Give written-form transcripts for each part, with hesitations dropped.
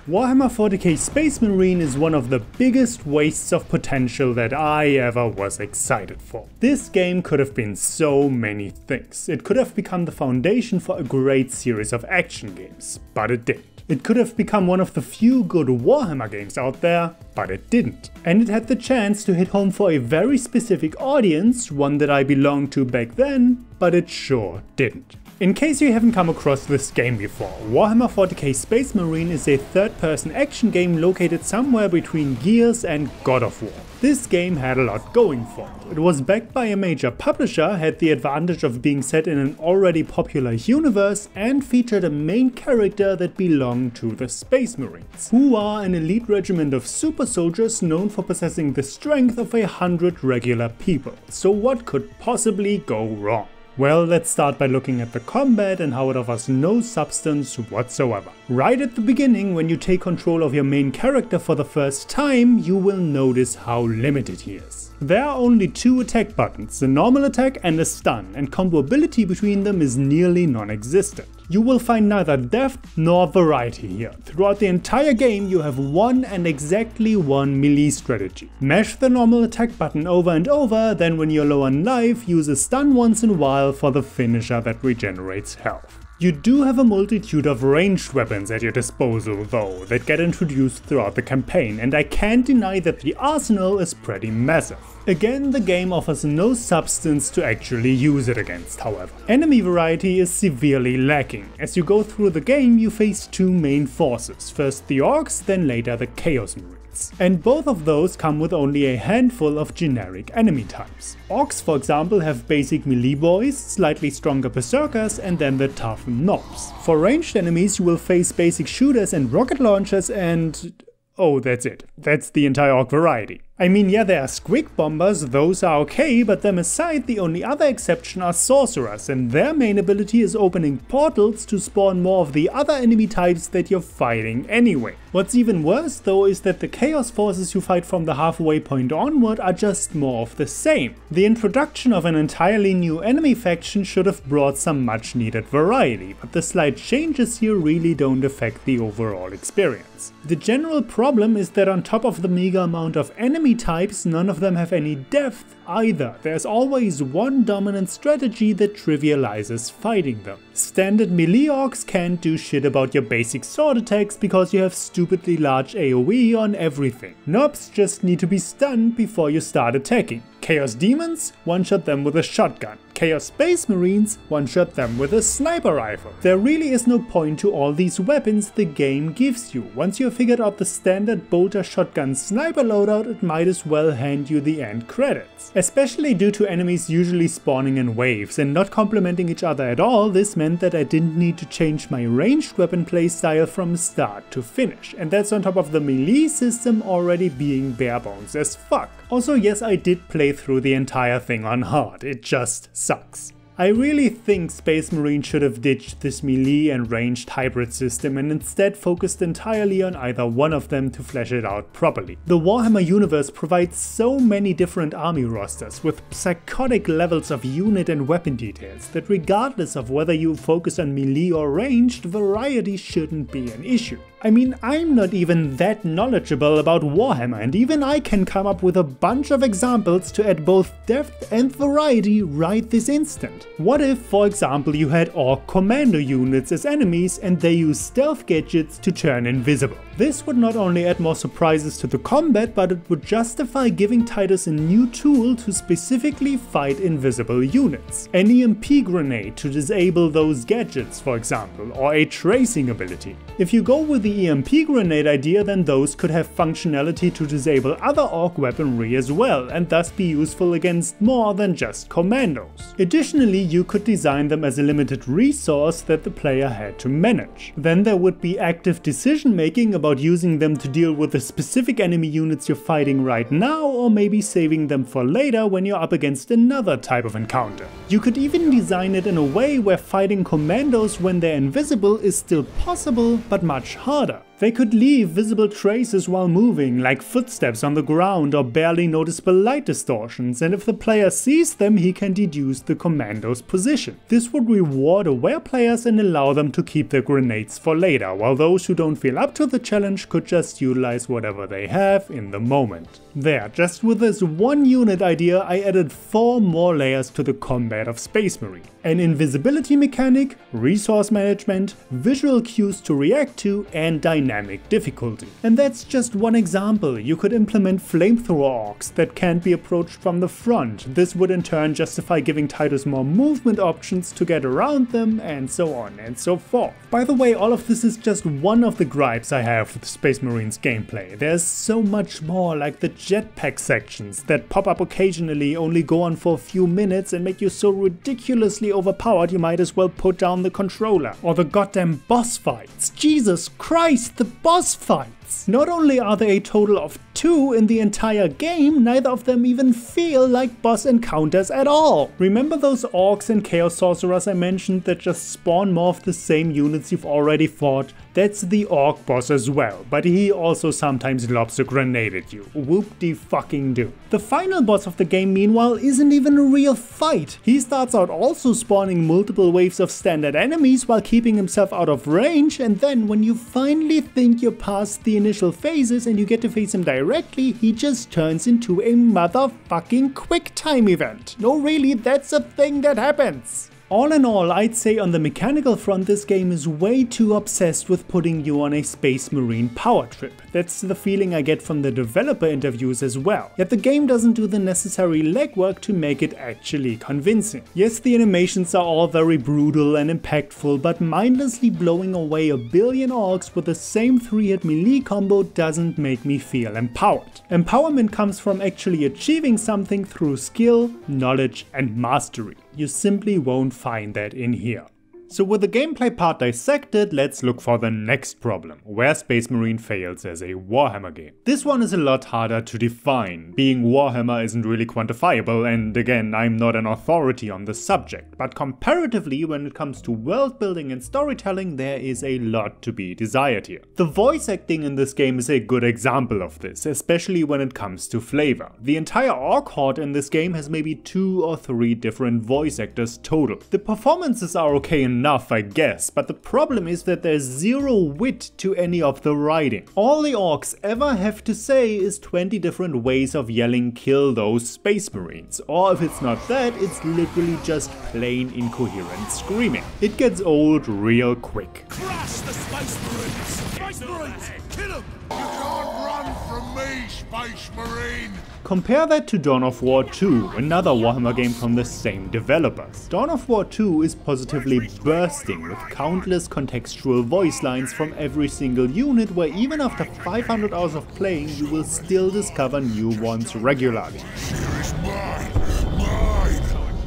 Warhammer 40k Space Marine is one of the biggest wastes of potential that I ever was excited for. This game could have been so many things. It could have become the foundation for a great series of action games, but it didn't. It could have become one of the few good Warhammer games out there, but it didn't. And it had the chance to hit home for a very specific audience, one that I belonged to back then, but it sure didn't. In case you haven't come across this game before, Warhammer 40k Space Marine is a third-person action game located somewhere between Gears and God of War. This game had a lot going for it. It was backed by a major publisher, had the advantage of being set in an already popular universe, and featured a main character that belonged to the Space Marines, who are an elite regiment of super soldiers known for possessing the strength of 100 regular people. So what could possibly go wrong? Well, let's start by looking at the combat and how it offers no substance whatsoever. Right at the beginning, when you take control of your main character for the first time, you will notice how limited he is. There are only two attack buttons, a normal attack and a stun, and combo ability between them is nearly non-existent. You will find neither depth nor variety here. Throughout the entire game you have one and exactly one melee strategy. Mash the normal attack button over and over, then when you're low on life, use a stun once in a while for the finisher that regenerates health. You do have a multitude of ranged weapons at your disposal though, that get introduced throughout the campaign, and I can't deny that the arsenal is pretty massive. Again, the game offers no substance to actually use it against, however. Enemy variety is severely lacking. As you go through the game, you face two main forces, first the Orcs, then later the Chaos Marines. And both of those come with only a handful of generic enemy types. Orcs, for example, have basic melee boys, slightly stronger berserkers, and then the tough knobs. For ranged enemies you will face basic shooters and rocket launchers and... oh, that's it. That's the entire Orc variety. I mean, yeah, there are squig bombers, those are okay, but them aside, the only other exception are sorcerers, and their main ability is opening portals to spawn more of the other enemy types that you're fighting anyway. What's even worse though is that the chaos forces you fight from the halfway point onward are just more of the same. The introduction of an entirely new enemy faction should have brought some much needed variety, but the slight changes here really don't affect the overall experience. The general problem is that on top of the meager amount of enemy types, none of them have any depth either. There's always one dominant strategy that trivializes fighting them. Standard melee orcs can't do shit about your basic sword attacks because you have stupidly large AoE on everything. Knobs just need to be stunned before you start attacking. Chaos Demons, one-shot them with a shotgun. Chaos Space Marines, one-shot them with a sniper rifle. There really is no point to all these weapons the game gives you. Once you've figured out the standard bolter shotgun sniper loadout, it might as well hand you the end credits. Especially due to enemies usually spawning in waves and not complementing each other at all, this meant that I didn't need to change my ranged weapon playstyle from start to finish. And that's on top of the melee system already being bare bones as fuck. Also, yes, I did play through the entire thing on hard, it just sucks. I really think Space Marine should have ditched this melee and ranged hybrid system and instead focused entirely on either one of them to flesh it out properly. The Warhammer universe provides so many different army rosters with psychotic levels of unit and weapon details that regardless of whether you focus on melee or ranged, variety shouldn't be an issue. I mean, I'm not even that knowledgeable about Warhammer, and even I can come up with a bunch of examples to add both depth and variety right this instant. What if, for example, you had Orc commando units as enemies and they use stealth gadgets to turn invisible? This would not only add more surprises to the combat, but it would justify giving Titus a new tool to specifically fight invisible units. An EMP grenade to disable those gadgets, for example, or a tracing ability. If you go with the EMP grenade idea, then those could have functionality to disable other Orc weaponry as well, and thus be useful against more than just commandos. Additionally, you could design them as a limited resource that the player had to manage. Then there would be active decision making about using them to deal with the specific enemy units you're fighting right now, or maybe saving them for later when you're up against another type of encounter. You could even design it in a way where fighting commandos when they're invisible is still possible, but much harder. They could leave visible traces while moving, like footsteps on the ground or barely noticeable light distortions, and if the player sees them, he can deduce the commando's position. This would reward aware players and allow them to keep their grenades for later, while those who don't feel up to the challenge could just utilize whatever they have in the moment. There, just with this one unit idea, I added 4 more layers to the combat of Space Marine. An invisibility mechanic, resource management, visual cues to react to, and dynamic difficulty. And that's just one example. You could implement flamethrower orcs that can't be approached from the front. This would in turn justify giving Titus more movement options to get around them, and so on and so forth. By the way, all of this is just one of the gripes I have with Space Marine's gameplay. There's so much more, like the jetpack sections that pop up occasionally, only go on for a few minutes and make you so ridiculously overpowered you might as well put down the controller. Or the goddamn boss fights. Jesus Christ, the boss fights! Not only are there a total of 2 in the entire game, neither of them even feel like boss encounters at all. Remember those orcs and chaos sorcerers I mentioned that just spawn more of the same units you've already fought? That's the orc boss as well, but he also sometimes lobs a grenade at you. Whoop-de-fucking-do. The final boss of the game, meanwhile, isn't even a real fight. He starts out also spawning multiple waves of standard enemies while keeping himself out of range, and then when you finally think you're past the initial phases and you get to face him directly, he just turns into a motherfucking quick time event. No, really, that's a thing that happens. All in all, I'd say on the mechanical front, this game is way too obsessed with putting you on a Space Marine power trip. That's the feeling I get from the developer interviews as well. Yet the game doesn't do the necessary legwork to make it actually convincing. Yes, the animations are all very brutal and impactful, but mindlessly blowing away a billion orcs with the same 3-hit melee combo doesn't make me feel empowered. Empowerment comes from actually achieving something through skill, knowledge, and mastery. You simply won't find that in here. So with the gameplay part dissected, let's look for the next problem, where Space Marine fails as a Warhammer game. This one is a lot harder to define. Being Warhammer isn't really quantifiable, and again, I'm not an authority on the subject, but comparatively when it comes to world building and storytelling, there is a lot to be desired here. The voice acting in this game is a good example of this, especially when it comes to flavor. The entire orc horde in this game has maybe 2 or 3 different voice actors total. The performances are okay enough, I guess, but the problem is that there's 0 wit to any of the writing. All the orcs ever have to say is 20 different ways of yelling "kill those Space Marines," or if it's not that, it's literally just plain incoherent screaming. It gets old real quick. Crush the Space Marines! Space Marines! Kill them! You can't run from me, Space Marine! Compare that to Dawn of War 2, another Warhammer game from the same developers. Dawn of War 2 is positively bursting with countless contextual voice lines from every single unit, where even after 500 hours of playing you will still discover new ones regularly.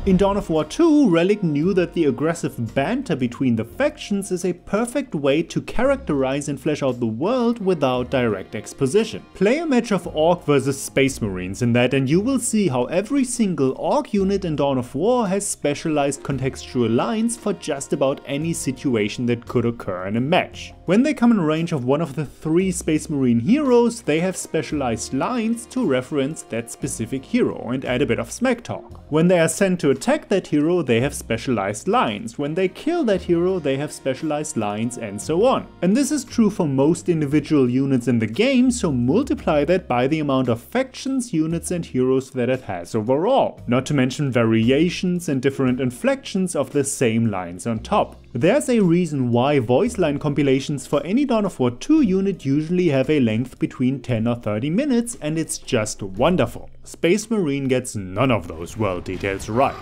In Dawn of War 2, Relic knew that the aggressive banter between the factions is a perfect way to characterize and flesh out the world without direct exposition. Play a match of Orc versus Space Marines in that and you will see how every single Orc unit in Dawn of War has specialized contextual lines for just about any situation that could occur in a match. When they come in range of one of the 3 Space Marine heroes, they have specialized lines to reference that specific hero and add a bit of smack talk. When they are sent to attack that hero, they have specialized lines. When they kill that hero, they have specialized lines, and so on. And this is true for most individual units in the game, so multiply that by the amount of factions, units and heroes that it has overall. Not to mention variations and different inflections of the same lines on top. There's a reason why voice line compilations for any Dawn of War 2 unit usually have a length between 10 or 30 minutes, and it's just wonderful. Space Marine gets none of those world details right.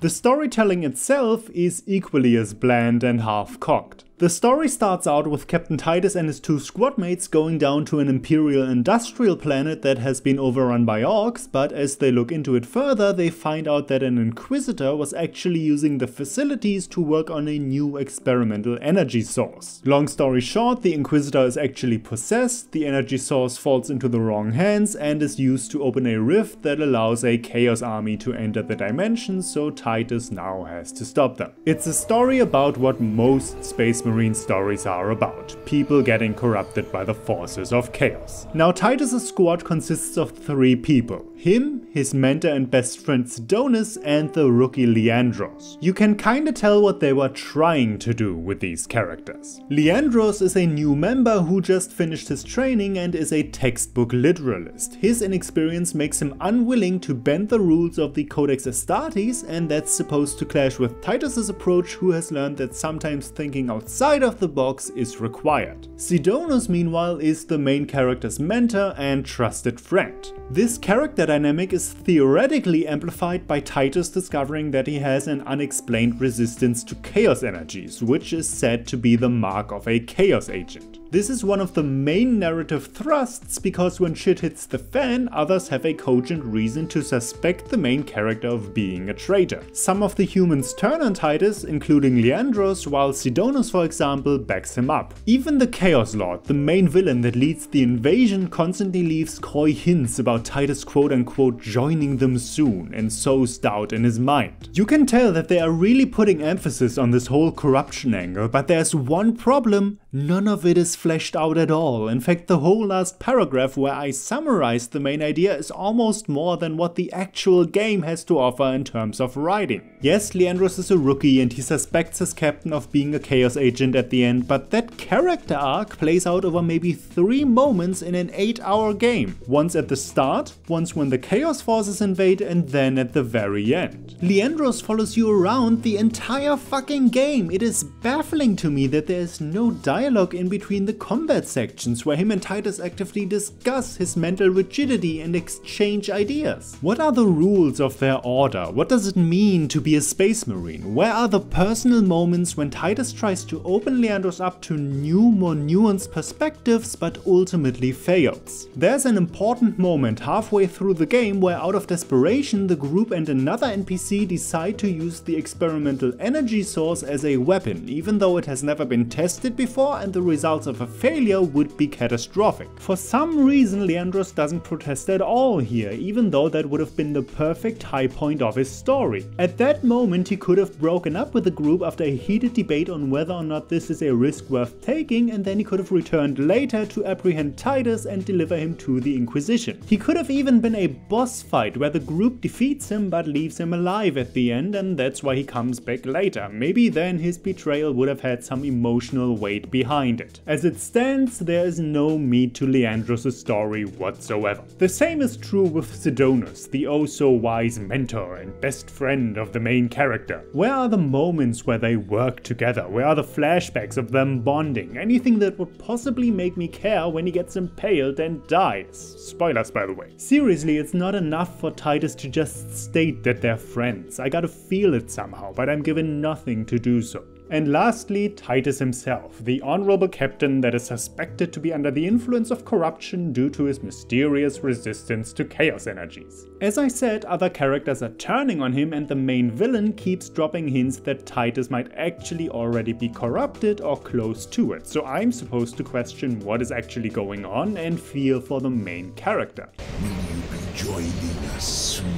The storytelling itself is equally as bland and half-cocked. The story starts out with Captain Titus and his 2 squad mates going down to an imperial industrial planet that has been overrun by orcs, but as they look into it further, they find out that an inquisitor was actually using the facilities to work on a new experimental energy source. Long story short, the inquisitor is actually possessed, the energy source falls into the wrong hands and is used to open a rift that allows a chaos army to enter the dimension, so Titus now has to stop them. It's a story about what most Space Marine stories are about. People getting corrupted by the forces of chaos. Now Titus's squad consists of 3 people. Him, his mentor and best friend Sidonus, and the rookie Leandros. You can kinda tell what they were trying to do with these characters. Leandros is a new member who just finished his training and is a textbook literalist. His inexperience makes him unwilling to bend the rules of the Codex Astartes, and that's supposed to clash with Titus's approach, who has learned that sometimes thinking outside of the box is required. Sidonus, meanwhile, is the main character's mentor and trusted friend. This character dynamic is theoretically amplified by Titus discovering that he has an unexplained resistance to chaos energies, which is said to be the mark of a chaos agent. This is one of the main narrative thrusts because when shit hits the fan, others have a cogent reason to suspect the main character of being a traitor. Some of the humans turn on Titus, including Leandros, while Sidonus, for example, backs him up. Even the Chaos Lord, the main villain that leads the invasion, constantly leaves coy hints about Titus quote-unquote joining them soon and sows doubt in his mind. You can tell that they are really putting emphasis on this whole corruption angle, but there's one problem: none of it is fleshed out at all. In fact, the whole last paragraph where I summarized the main idea is almost more than what the actual game has to offer in terms of writing. Yes, Leandros is a rookie and he suspects his captain of being a chaos agent at the end, but that character arc plays out over maybe 3 moments in an 8-hour game. Once at the start, once when the chaos forces invade, and then at the very end. Leandros follows you around the entire fucking game. It is baffling to me that there is no dialogue in between the combat sections where him and Titus actively discuss his mental rigidity and exchange ideas. What are the rules of their order? What does it mean to be a space marine? Where are the personal moments when Titus tries to open Leandros up to new, more nuanced perspectives but ultimately fails? There's an important moment halfway through the game where, out of desperation, the group and another NPC decide to use the experimental energy source as a weapon, even though it has never been tested before and the results of a failure would be catastrophic. For some reason, Leandros doesn't protest at all here, even though that would have been the perfect high point of his story. At that moment, he could have broken up with the group after a heated debate on whether or not this is a risk worth taking, and then he could have returned later to apprehend Titus and deliver him to the Inquisition. He could have even been a boss fight where the group defeats him but leaves him alive at the end, and that's why he comes back later. Maybe then his betrayal would have had some emotional weight behind it. As it stands, there is no meat to Leandros' story whatsoever. The same is true with Sidonus, the oh-so-wise mentor and best friend of the main character. Where are the moments where they work together? Where are the flashbacks of them bonding? Anything that would possibly make me care when he gets impaled and dies. Spoilers, by the way. Seriously, it's not enough for Titus to just state that they're friends. I gotta feel it somehow, but I'm given nothing to do so. And lastly, Titus himself, the honorable captain that is suspected to be under the influence of corruption due to his mysterious resistance to chaos energies. As I said, other characters are turning on him and the main villain keeps dropping hints that Titus might actually already be corrupted or close to it, so I'm supposed to question what is actually going on and feel for the main character. Will you be joining us soon,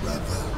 brother?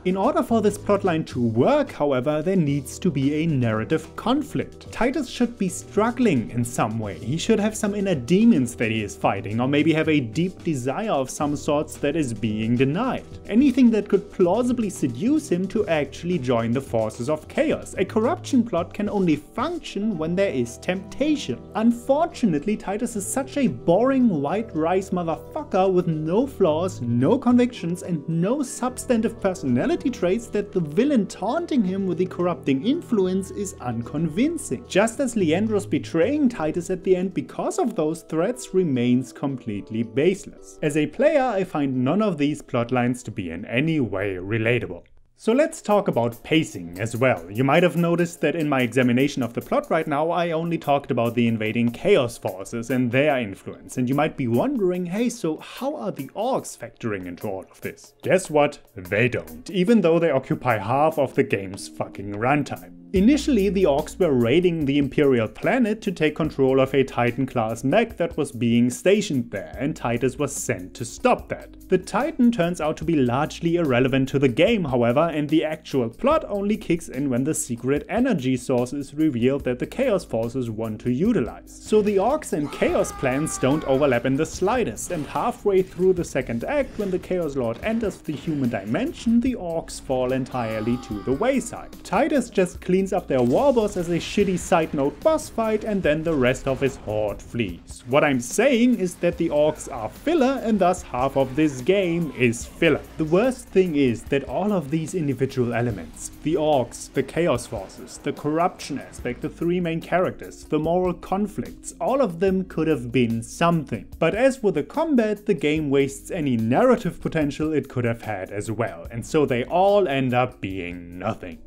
In order for this plotline to work, however, there needs to be a narrative conflict. Titus should be struggling in some way. He should have some inner demons that he is fighting, or maybe have a deep desire of some sorts that is being denied. Anything that could plausibly seduce him to actually join the forces of chaos. A corruption plot can only function when there is temptation. Unfortunately, Titus is such a boring white rice motherfucker with no flaws, no convictions, and no substantive personality traits that the villain taunting him with the corrupting influence is unconvincing. Just as Leandros betraying Titus at the end because of those threats remains completely baseless. As a player, I find none of these plotlines to be in any way relatable. So let's talk about pacing as well. You might have noticed that in my examination of the plot right now, I only talked about the invading chaos forces and their influence. And you might be wondering, hey, so how are the orcs factoring into all of this? Guess what? They don't, even though they occupy half of the game's fucking runtime. Initially, the orcs were raiding the Imperial planet to take control of a Titan-class mech that was being stationed there, and Titus was sent to stop that. The Titan turns out to be largely irrelevant to the game, however, and the actual plot only kicks in when the secret energy source is revealed that the Chaos Forces want to utilize. So the orcs and Chaos plans don't overlap in the slightest, and halfway through the second act, when the Chaos Lord enters the human dimension, the orcs fall entirely to the wayside. Titus just cleans up their warboss as a shitty side note boss fight, and then the rest of his horde flees. What I'm saying is that the orcs are filler, and thus half of this game is filler. The worst thing is that all of these individual elements, the orcs, the Chaos Forces, the corruption aspect, the three main characters, the moral conflicts, all of them could have been something. But as with the combat, the game wastes any narrative potential it could have had as well, and so they all end up being nothing.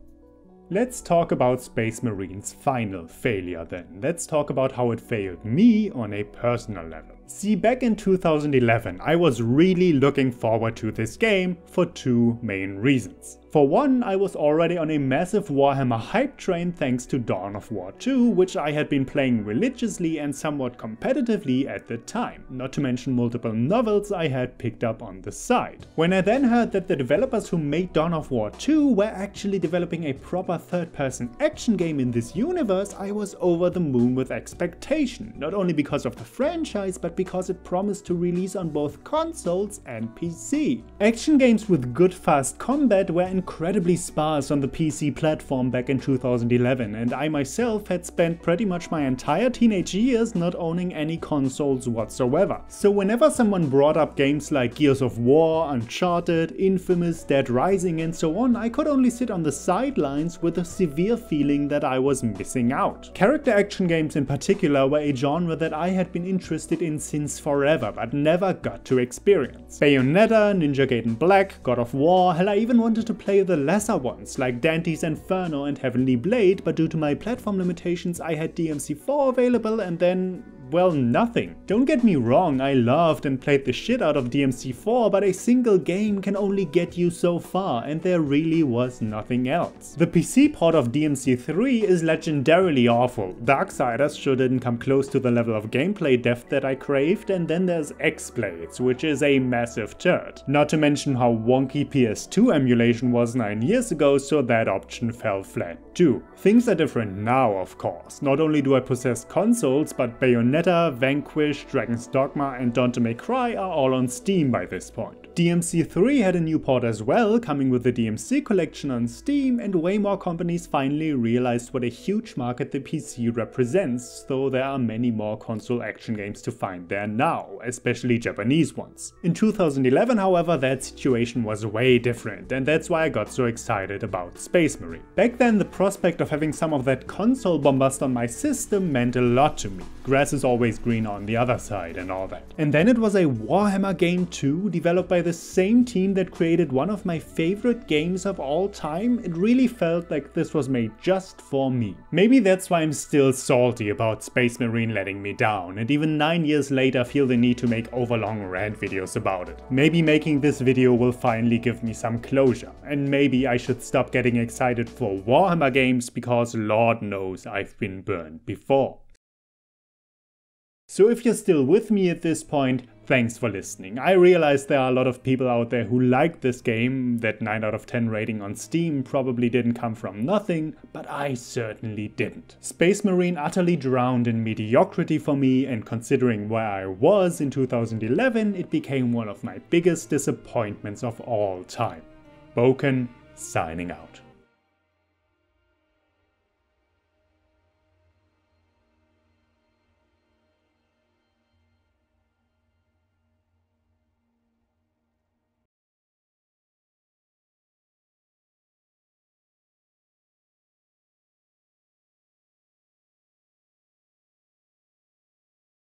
Let's talk about Space Marine's final failure then. Let's talk about how it failed me on a personal level. See, back in 2011, I was really looking forward to this game for two main reasons. For one, I was already on a massive Warhammer hype train thanks to Dawn of War 2, which I had been playing religiously and somewhat competitively at the time, not to mention multiple novels I had picked up on the side. When I then heard that the developers who made Dawn of War 2 were actually developing a proper third-person action game in this universe, I was over the moon with expectation, not only because of the franchise, but because it promised to release on both consoles and PC. Action games with good fast combat were incredibly sparse on the PC platform back in 2011, and I myself had spent pretty much my entire teenage years not owning any consoles whatsoever. So whenever someone brought up games like Gears of War, Uncharted, Infamous, Dead Rising and so on, I could only sit on the sidelines with a severe feeling that I was missing out. Character action games in particular were a genre that I had been interested in since forever, but never got to experience. Bayonetta, Ninja Gaiden Black, God of War, hell, I even wanted to play the lesser ones like Dante's Inferno and Heavenly Blade, but due to my platform limitations I had DMC4 available and then, well, nothing. Don't get me wrong, I loved and played the shit out of DMC4, but a single game can only get you so far, and there really was nothing else. The PC port of DMC3 is legendarily awful. Darksiders sure didn't come close to the level of gameplay depth that I craved, and then there's X-Blades, which is a massive turd. Not to mention how wonky PS2 emulation was 9 years ago, so that option fell flat too. Things are different now, of course. Not only do I possess consoles, but Bayonetta, Vanquish, Dragon's Dogma and Don't May Cry are all on Steam by this point. DMC3 had a new port as well, coming with the DMC collection on Steam, and way more companies finally realized what a huge market the PC represents, though there are many more console action games to find there now, especially Japanese ones. In 2011, however, that situation was way different, and that's why I got so excited about Space Marine. Back then, the prospect of having some of that console bombast on my system meant a lot to me. Grass is always green on the other side and all that. And then it was a Warhammer game too, developed by the same team that created one of my favorite games of all time. It really felt like this was made just for me. Maybe that's why I'm still salty about Space Marine letting me down, and even 9 years later feel the need to make overlong rant videos about it. Maybe making this video will finally give me some closure, and maybe I should stop getting excited for Warhammer games because Lord knows I've been burned before. So if you're still with me at this point, thanks for listening. I realize there are a lot of people out there who like this game. That 9 out of 10 rating on Steam probably didn't come from nothing, but I certainly didn't. Space Marine utterly drowned in mediocrity for me, and considering where I was in 2011, it became one of my biggest disappointments of all time. Bouken, signing out.